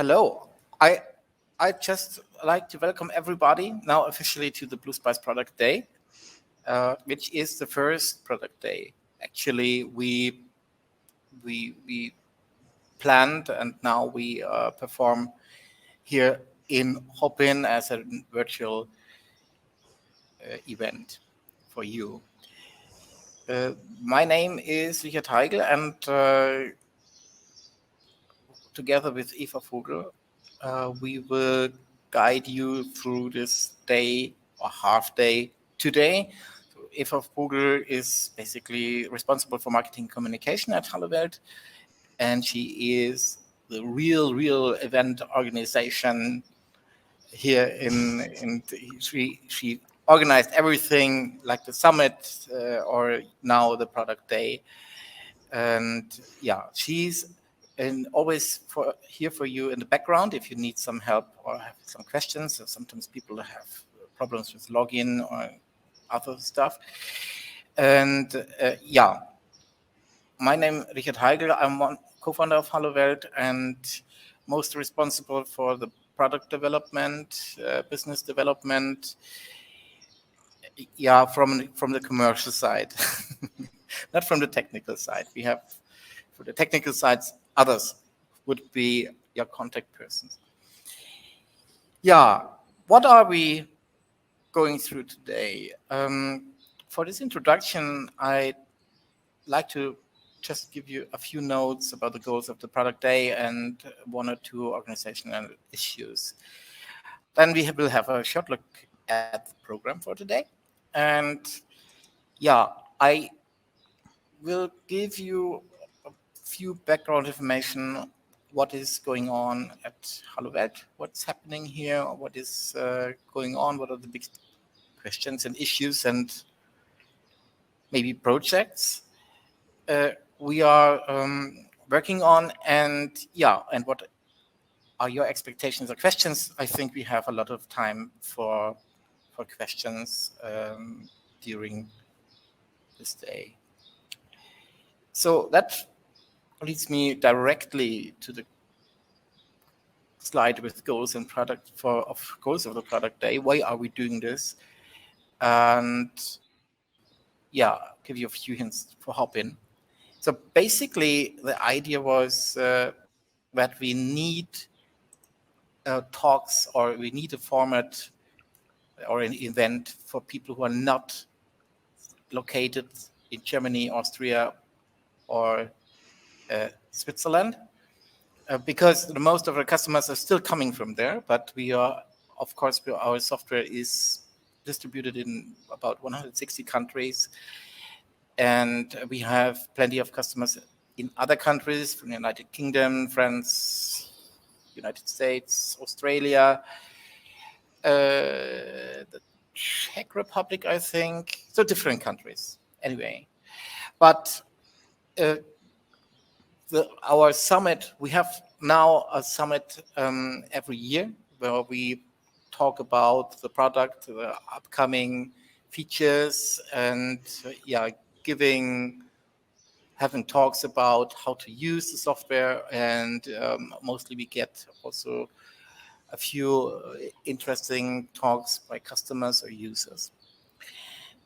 Hello. I just like to welcome everybody now officially to the BlueSpice Product Day, which is the first product day. Actually, we planned and now we perform here in Hopin as a virtual event for you. My name is Heigl, and together with Eva Vogel, we will guide you through this day or half day today. So Eva Vogel is basically responsible for marketing communication at Hallo Welt, and she is the real event organization here in she organized everything like the summit or now the product day. And yeah, she's always here for you in the background if you need some help or have some questions. So sometimes people have problems with login or other stuff. And yeah, my name is Heigl. I'm one co-founder of Hallo Welt and most responsible for the product development, business development. Yeah, from the commercial side, not from the technical side. We have, for the technical sides, others would be your contact persons. Yeah, what are we going through today? For this introduction, I'd like to just give you a few notes about the goals of the product day and one or two organizational issues. Then we will have a short look at the program for today. And yeah, I will give you a few background information, what is going on at Hallo Welt, what's happening here, what is going on, what are the big questions and issues and maybe projects we are working on, and yeah, and what are your expectations or questions. I think we have a lot of time for questions during this day. So that leads me directly to the slide with goals and goals of the product day. Why are we doing this? And yeah, give you a few hints for Hopin. So basically, the idea was that we need talks, or we need a format or an event for people who are not located in Germany, Austria, or Switzerland, because most of our customers are still coming from there, but we are, of course, our software is distributed in about 160 countries, and we have plenty of customers in other countries, from the United Kingdom, France, United States, Australia, the Czech Republic, I think, so different countries anyway. But our summit, we have now a summit every year where we talk about the product, the upcoming features, and yeah, having talks about how to use the software, and mostly we get also a few interesting talks by customers or users.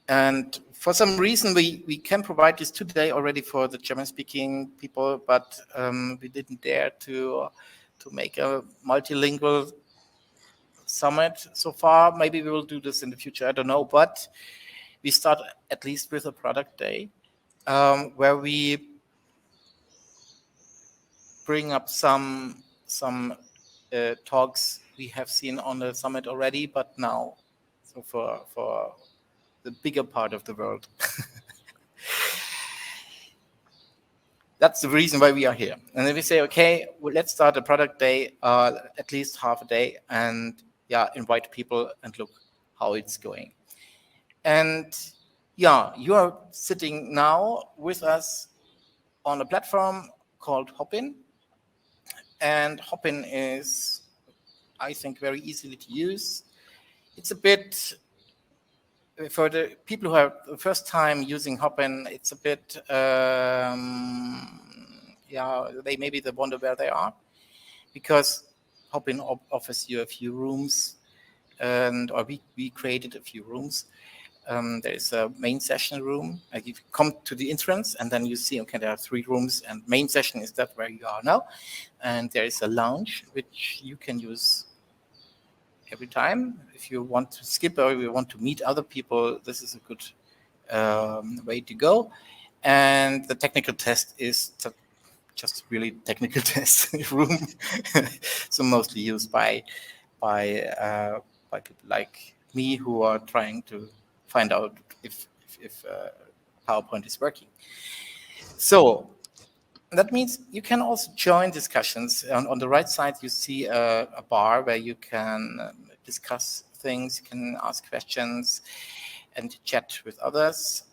And for some reason, we can provide this today already for the German-speaking people, but we didn't dare to make a multilingual summit so far. Maybe we will do this in the future, I don't know. But we start at least with a product day where we bring up some talks we have seen on the summit already, but now, so for the bigger part of the world. That's the reason why we are here. And then we say, okay, well, let's start a product day, at least half a day, and yeah, invite people and look how it's going. And yeah, you are sitting now with us on a platform called Hopin. And Hopin is, I think, very easily to use. It's a bit, for the people who are the first time using Hopin, it's a bit, yeah, they wonder where they are, because Hopin offers you a few rooms, or we created a few rooms. There is a main session room. You come to the entrance and then you see, okay, there are 3 rooms, and main session is that where you are now. And there is a lounge which you can use every time. If you want to skip or you want to meet other people, this is a good way to go. And the technical test is just really technical test room. So mostly used by people like me who are trying to find out if PowerPoint is working. So that means you can also join discussions. On the right side, you see a bar where you can discuss things, you can ask questions and chat with others.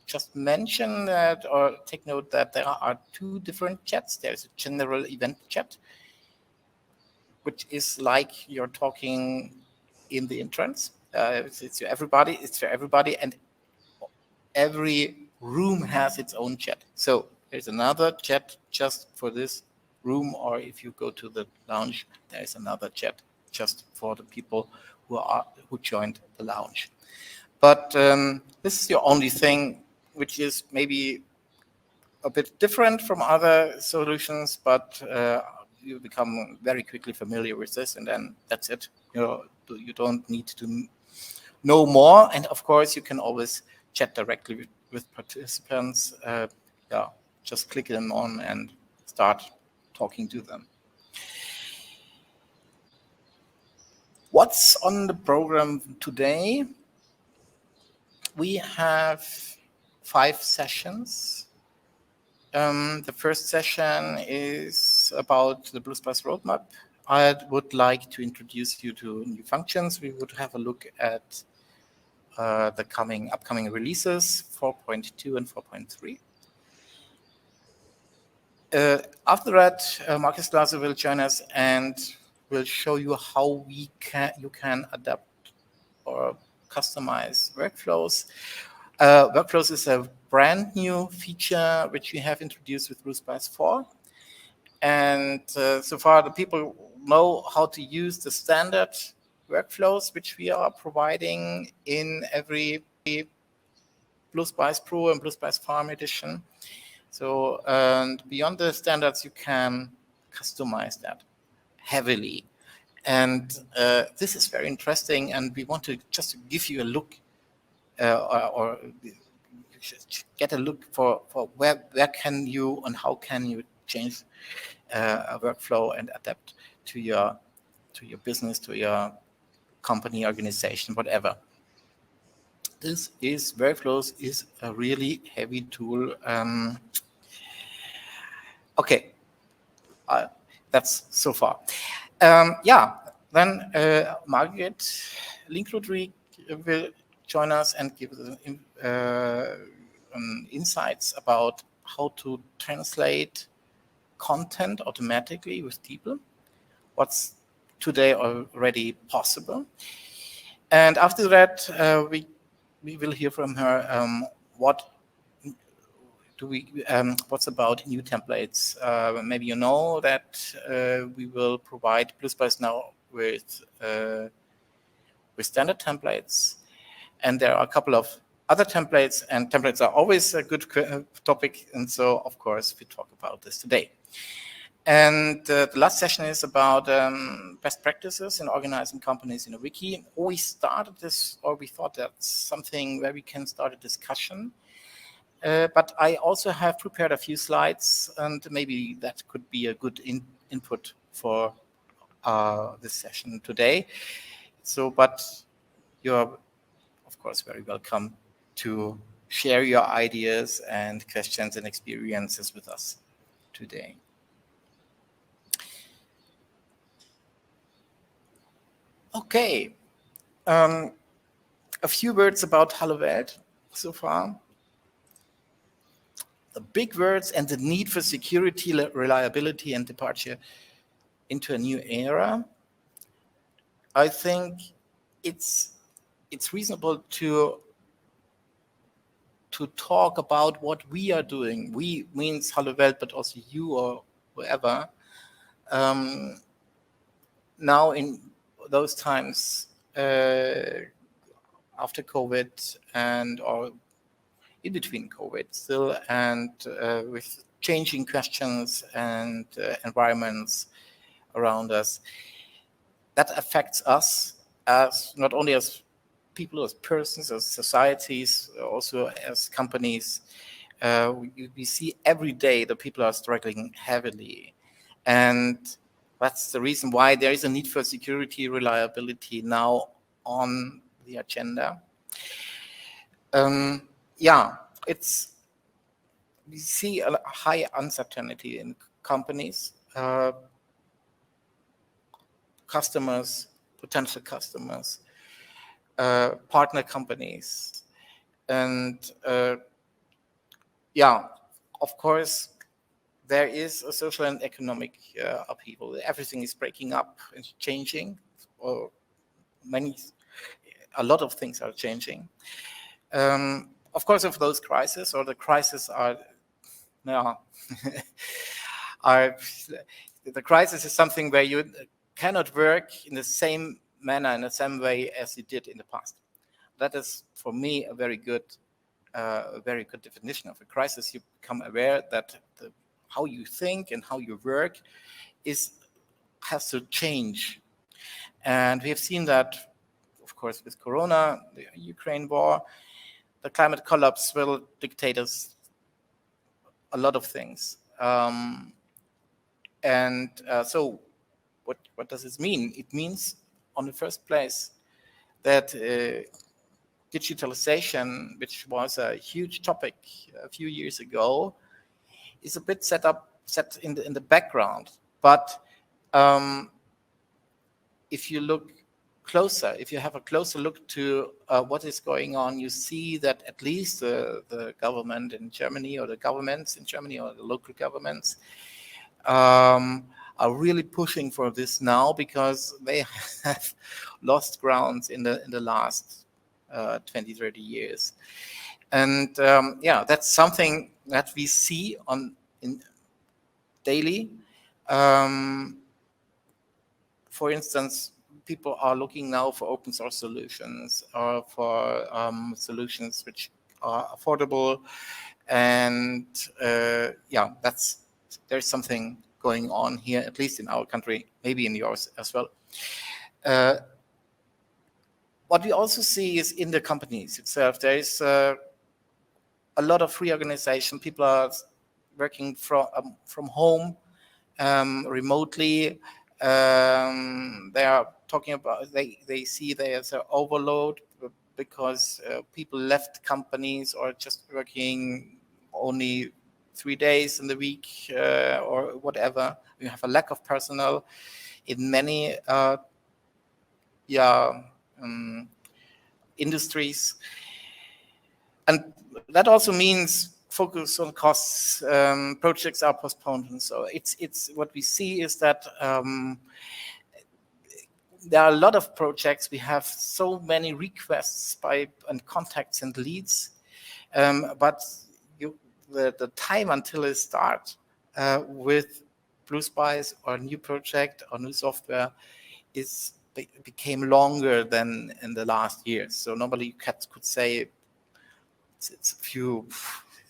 Just mention that, or take note that there are 2 different chats. There's a general event chat, which is like you're talking in the entrance. It's for everybody, and every room has its own chat. So there's another chat just for this room, or if you go to the lounge, there's another chat just for the people who joined the lounge. But this is your only thing, which is maybe a bit different from other solutions, but you become very quickly familiar with this, and then that's it. You don't need to know more, and of course you can always chat directly with participants. Just click them on and start talking to them. What's on the program today? We have 5 sessions. The first session is about the BlueSpice roadmap. I would like to introduce you to new functions. We would have a look at the upcoming releases, 4.2 and 4.3. After that, Marcus Glaser will join us and will show you how you can adapt or customize workflows. Workflows is a brand new feature which we have introduced with BlueSpice 4. And so far, the people know how to use the standard workflows which we are providing in every BlueSpice Pro and BlueSpice Farm edition. So, and beyond the standards, you can customize that heavily. And this is very interesting, and we want to just give you a look or get a look for where can you and how can you change a workflow and adapt to your business, to your company, organization, whatever. Workflows is a really heavy tool. Okay, that's so far. Then Margaret Linkrodrig will join us and give insights about how to translate content automatically with DeepL. What's today already possible. And after that, we will hear from her what's about new templates. Maybe you know that we will provide BlueSpice now with standard templates, and there are a couple of other templates, and templates are always a good topic, and so of course we talk about this today. And the last session is about best practices in organizing companies in a wiki. We started this, or we thought that's something where we can start a discussion. But I also have prepared a few slides, and maybe that could be a good input for this session today. So, but you're, of course, very welcome to share your ideas and questions and experiences with us today. Okay, a few words about Hallo Welt so far. The big words and the need for security, reliability, and departure into a new era. I think it's reasonable to talk about what we are doing. We means Hallo Welt, but also you or whoever. now in those times after COVID or in between COVID still, and with changing questions and environments around us, that affects us as not only as people, as persons, as societies, also as companies. We see every day that people are struggling heavily, and that's the reason why there is a need for security, reliability now on the agenda. Yeah, we see a high uncertainty in companies, customers, potential customers, partner companies, and yeah, of course, there is a social and economic upheaval. Everything is breaking up and changing, or a lot of things are changing. Of course, if those crises or the crises are the crisis is something where you cannot work in the same manner, in the same way as you did in the past. That is, for me, a very good definition of a crisis. You become aware that how you think and how you work has to change. And we have seen that, of course, with Corona, the Ukraine war, the climate collapse will dictate us a lot of things. So what does this mean? It means, on the first place, that digitalization, which was a huge topic a few years ago, is a bit set in the background. But if you look closer, if you have a closer look to what is going on, you see that at least the government in Germany, or the governments in Germany, or the local governments are really pushing for this now, because they have lost grounds in the last 20, 30 years. And yeah, that's something that we see in daily. For instance, people are looking now for open source solutions, or for solutions which are affordable. And yeah, there's something going on here, at least in our country, maybe in yours as well. What we also see is in the companies itself, there is a lot of reorganization. People are working from home, remotely. They are talking about, they see there's an overload because people left companies, or just working only 3 days in the week, or whatever. You have a lack of personnel in many industries. And that also means focus on costs. Projects are postponed, and so it's what we see is that there are a lot of projects. We have so many requests and contacts and leads, but the time until it starts with BlueSpice or a new project or new software became longer than in the last years. So normally you could say it's a few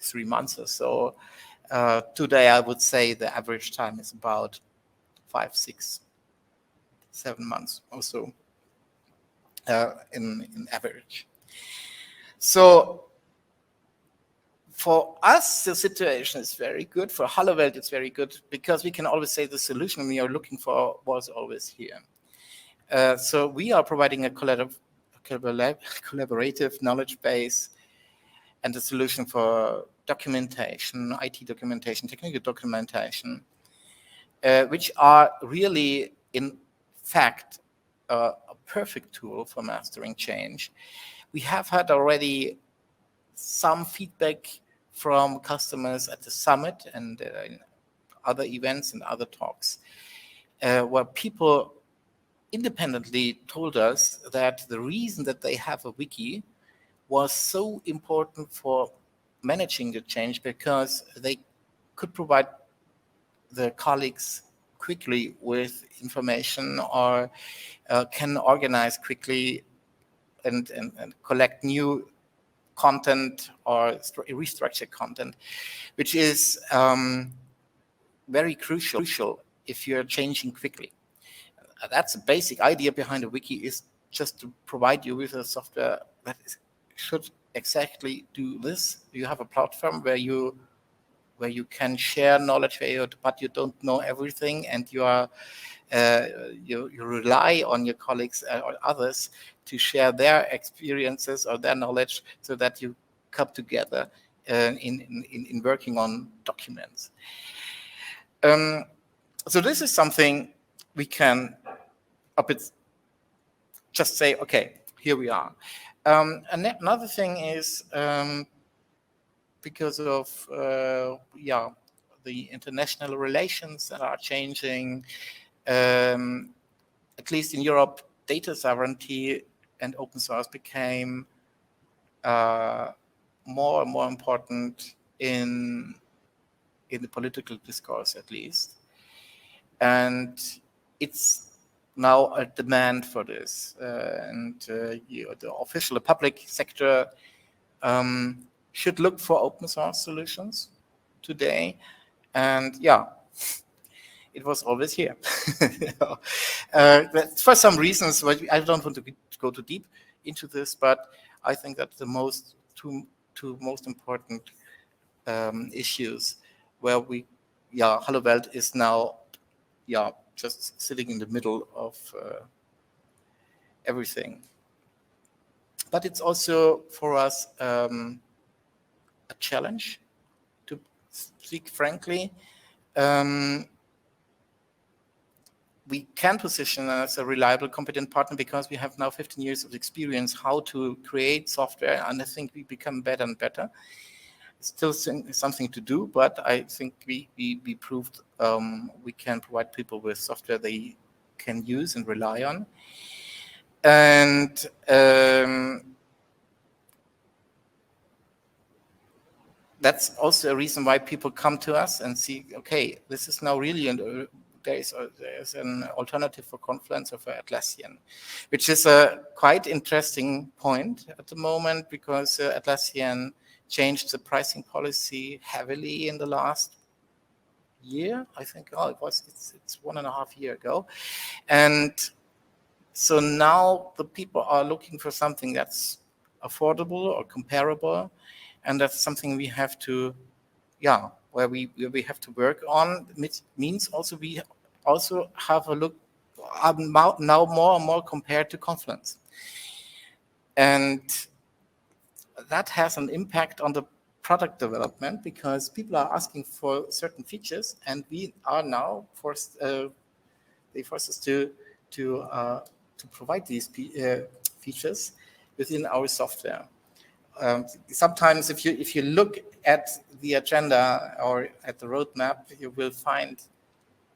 3 months or so. Today I would say the average time is about 5, 6, 7 months or so in average. So for us, the situation is very good. For Hallo Welt, it's very good, because we can always say the solution we are looking for was always here. So we are providing a collaborative knowledge base and a solution for documentation, IT documentation, technical documentation, which are really, in fact, a perfect tool for mastering change. We have had already some feedback from customers at the summit and in other events and other talks, where people independently told us that the reason that they have a wiki was so important for managing the change, because they could provide the colleagues quickly with information, or can organize quickly and collect new content or restructure content, which is very crucial if you're changing quickly. That's the basic idea behind a wiki, is just to provide you with a software that should exactly do this. You have a platform where you can share knowledge, but you don't know everything, and you are you rely on your colleagues or others to share their experiences or their knowledge, so that you come together in working on documents. So this is something we can just say, okay, here we are. And another thing is, because of the international relations that are changing, at least in Europe, data sovereignty and open source became more and more important in the political discourse, at least. And it's now a demand for this. The official, the public sector should look for open source solutions today. And yeah, it was always here. For some reasons, I don't want to go too deep into this, but I think that the two most important issues where Hallo Welt is now, just sitting in the middle of everything. But it's also for us a challenge, to speak frankly. We can position as a reliable, competent partner because we have now 15 years of experience how to create software, and I think we become better and better. Still something to do, but I think we proved we can provide people with software they can use and rely on. And that's also a reason why people come to us and see, okay, this is now really, there's an alternative for Confluence or for Atlassian, which is a quite interesting point at the moment, because Atlassian changed the pricing policy heavily in the last year. I think, it's 1.5 years ago. And so now the people are looking for something that's affordable or comparable. And that's something we have to, where we have to work on. It means also we also have a look now more and more compared to Confluence. And that has an impact on the product development, because people are asking for certain features, and we are now forced. They force us to provide these features within our software. Sometimes, if you look at the agenda or at the roadmap, you will find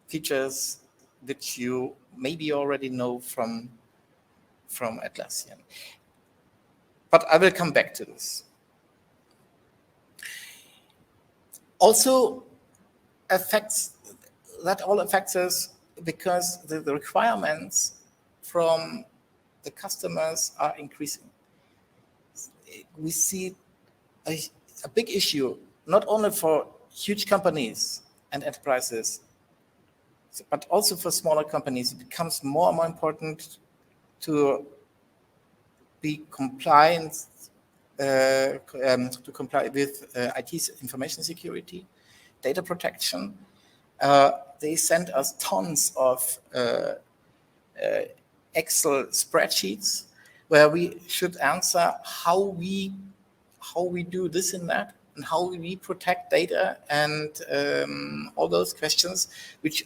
features that you maybe already know from Atlassian. But I will come back to this. Also affects us because the requirements from the customers are increasing. We see a big issue, not only for huge companies and enterprises, but also for smaller companies. It becomes more and more important to be compliant, to comply with IT information security, data protection. They send us tons of Excel spreadsheets where we should answer how we do this and that, and how we protect data, and all those questions, which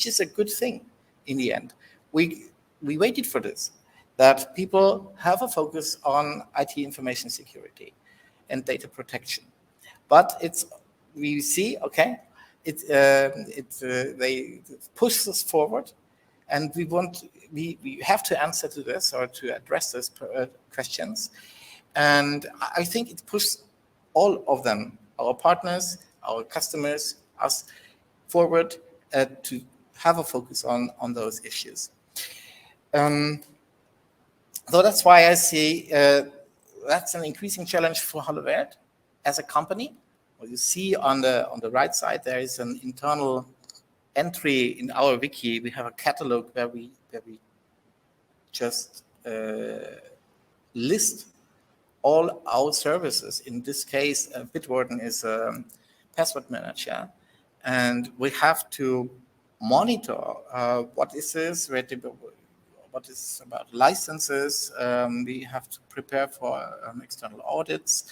is a good thing in the end. We waited for this, that people have a focus on IT information security and data protection. But we see, okay, they push us forward, and we have to answer to this, or to address these questions. And I think it pushes all of them, our partners, our customers, us, forward to have a focus on those issues. So that's why I see that's an increasing challenge for Hallo Welt as a company. Well, you see on the right side there is an internal entry in our wiki. We have a catalog where we just list all our services. In this case, Bitwarden is a password manager, and we have to monitor what is this, what is about licenses. We have to prepare for external audits,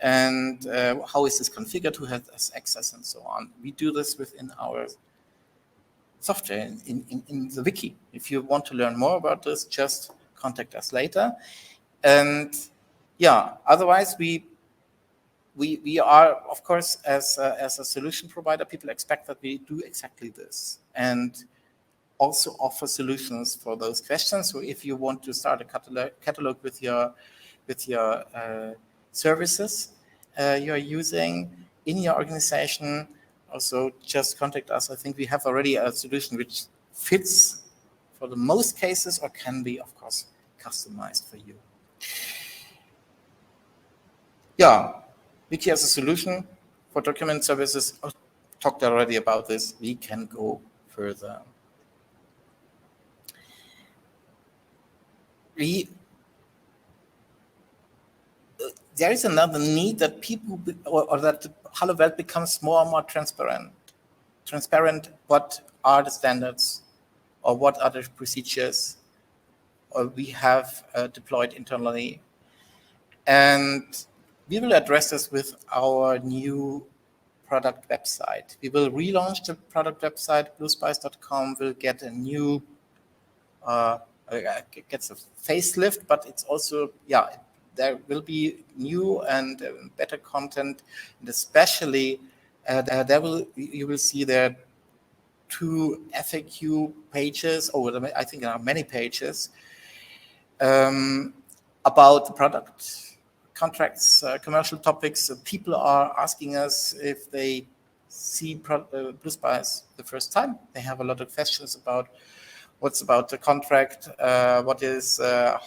and how is this configured, who has access, and so on. We do this within our software in the wiki. If you want to learn more about this, just contact us later. And yeah, otherwise we are, of course, as a solution provider, people expect that we do exactly this and also offer solutions for those questions. So if you want to start a catalog with your services you're using in your organization, also just contact us. I think we have already a solution which fits for the most cases, or can be, of course, customized for you. Yeah, Wiki as a solution for document services. I talked already about this. We can go further. There is another need that people, or that Hallo Welt becomes more and more transparent. What are the standards, or what are the procedures we have deployed internally. And we will address this with our new product website. We will relaunch the product website. BlueSpice.com will get a new, gets a facelift, but it's also, yeah, there will be new and better content, and especially you will see there 2 FAQ pages, or I think there are many pages about the product, contracts, commercial topics. People are asking us if they see BlueSpice the first time. They have a lot of questions about what's about the contract, what is the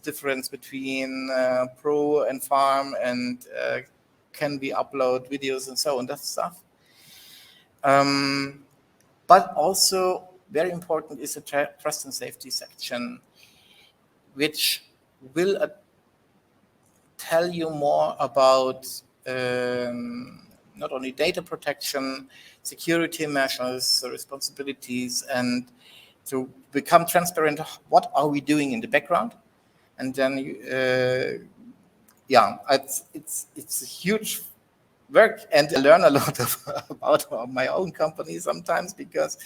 difference between Pro and Farm, and can we upload videos and so on, that stuff. But also very important is the trust and safety section, which will tell you more about not only data protection, security measures, responsibilities, and to become transparent, what are we doing in the background? And then, yeah, it's a huge work, and I learn a lot about my own company sometimes, because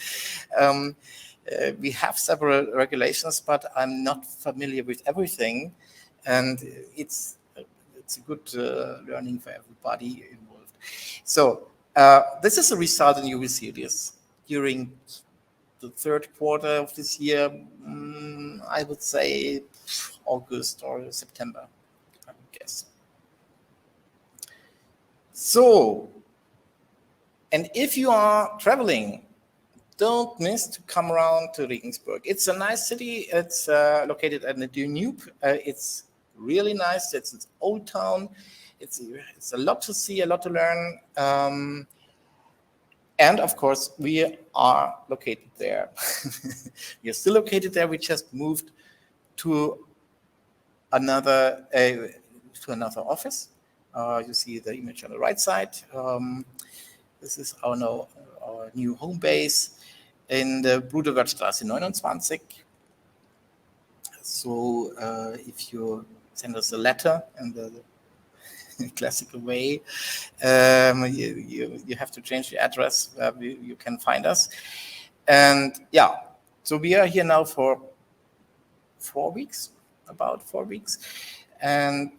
we have several regulations, but I'm not familiar with everything, and it's a good learning for everybody involved. So this is a result, and you will see this during the 3rd quarter of this year. I would say August or September, I would guess. So, and if you are traveling, don't miss to come around to Regensburg. It's a nice city. It's located at the Danube. It's really nice. It's its old town. It's a lot to see, a lot to learn. And of course, we are located there. We are still located there. We just moved to another office. You see the image on the right side. This is our new home base in the Bruderwertstraße 29. So if you send us a letter in the classical way, you have to change the address where you can find us. And yeah, so we are here now for 4 weeks, about 4 weeks. And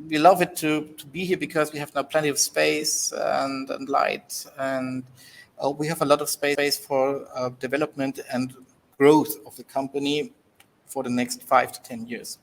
we love it to be here, because we have now plenty of space and light, and we have a lot of space for development and growth of the company for the next 5 to 10 years.